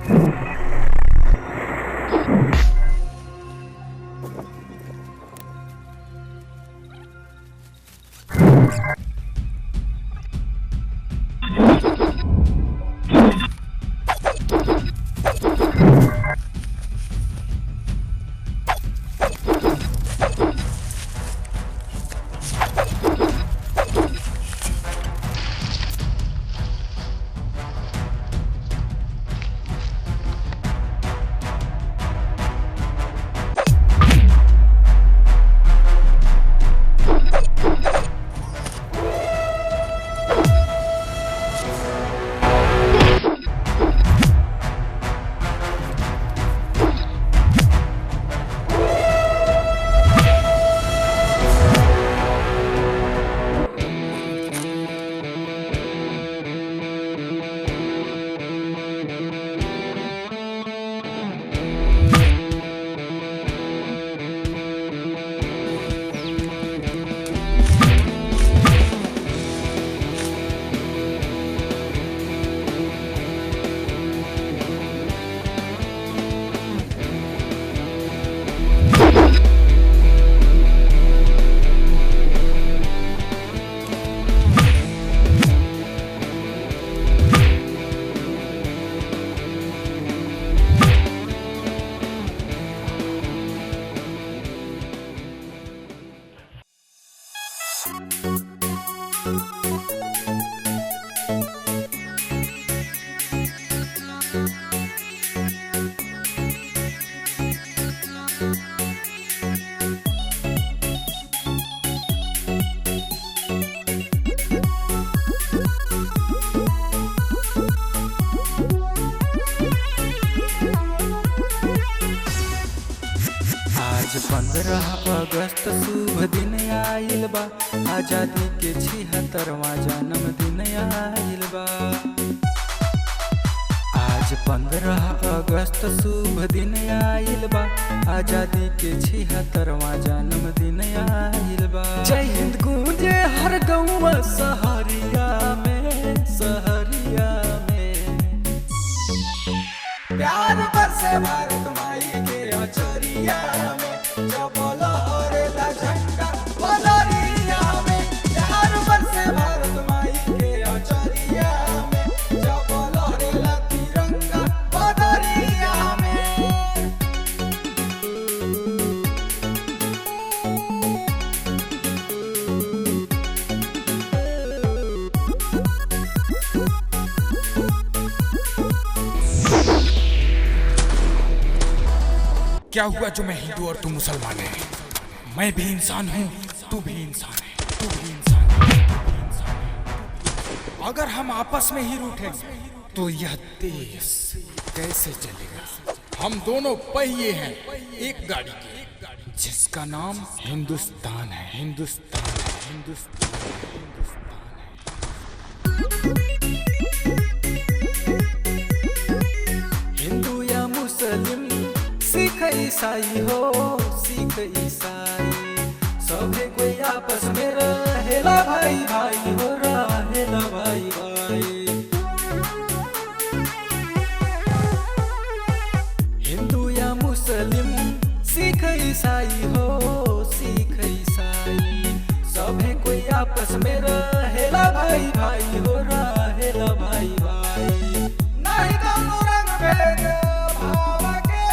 आज 15 अगस्त शुभ दिन आइल बा, आजादी के 76वां जन्मदिन आइल बा। आज 15 अगस्त शुभ दिन आइल बा, आजादी के 76वां जन्मदिन आइल बा। जय हिंद गूंजे हर गाँव सहरिया में, सहरिया में। प्यार बरसे भारत माई के अचरिया में, जब लहरेला झंडा बदरिया में। प्यार बरसे भारत माई के अचरिया में, जब लहरेला तिरंगा बदरिया में। क्या हुआ जो मैं हिंदू और तू मुसलमान है? मैं भी इंसान हूँ, तू भी इंसान है, तू भी इंसान है। अगर हम आपस में ही रूठेंगे तो यह देश कैसे चलेगा? हम दोनों पहिए हैं एक गाड़ी के, जिसका नाम हिंदुस्तान है, हिंदुस्तान है, हिंदुस्तान है, हिंदुस्तान है। हिंदू या मुस्लिम, सिख ईसाई हो, सिख ईसाई, सभी कोई आपस में रहेला भाई भाई हो, रहेला भाई भाई। हिंदू या मुस्लिम, सिख ईसाई हो, सिख ईसाई, सभी कोई आपस में रहेला भाई भाई हो, रहेला भाई भाई। नहीं दोनों रंग भेद भाव के,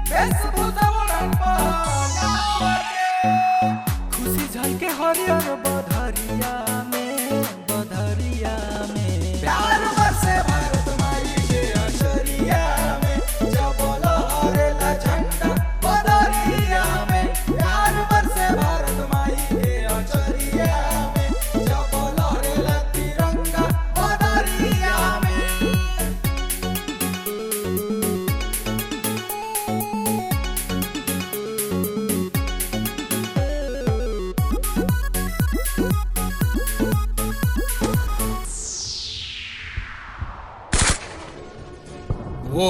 वेशभूषा उड़न पहनावा के, खुशी झलके हरियर बधरिया में, बधरिया में। प्यार बरसे भारत माई के अचरिया में, जब लहरेला झंडा बदरिया में। प्यार बरसे भारत माई के अचरिया में, जब लहरेला तिरंगा बदरिया में। वो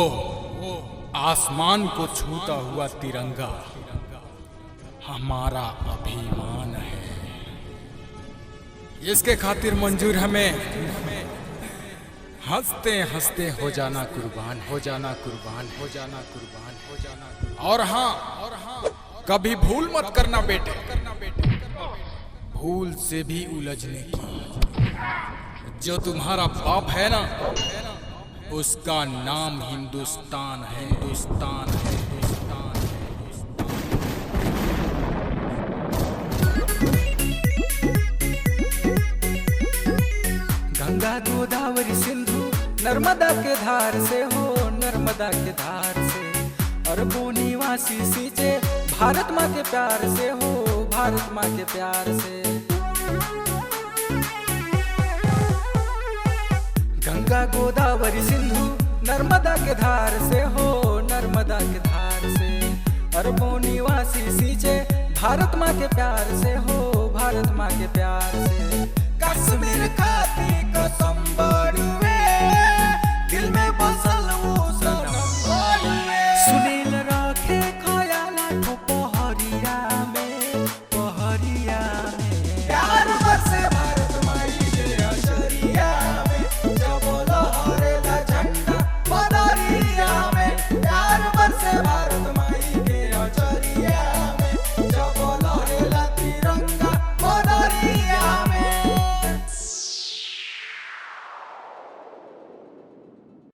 आसमान को छूता हुआ तिरंगा हमारा अभिमान है। इसके खातिर मंजूर हमें हंसते हंसते हो जाना कुर्बान, हो जाना कुर्बान, हो जाना कुर्बान, हो जाना कुर्बान। और हाँ, कभी भूल मत करना बेटे, भूल से भी उलझने की। जो तुम्हारा बाप है ना, उसका नाम हिंदुस्तान है, हिंदुस्तान है, हिंदुस्तान है। गंगा गोदावरी सिंधु नर्मदा के धार से हो, नर्मदा के धार से अरबों निवासी सींचे भारत माँ के प्यार से हो, भारत माँ के प्यार से। गंगा गोदावरी सिंधु नर्मदा के धार से हो, नर्मदा के धार से अरबों निवासी सींचे भारत माँ के प्यार से हो, भारत माँ के प्यार से। कश्मीर का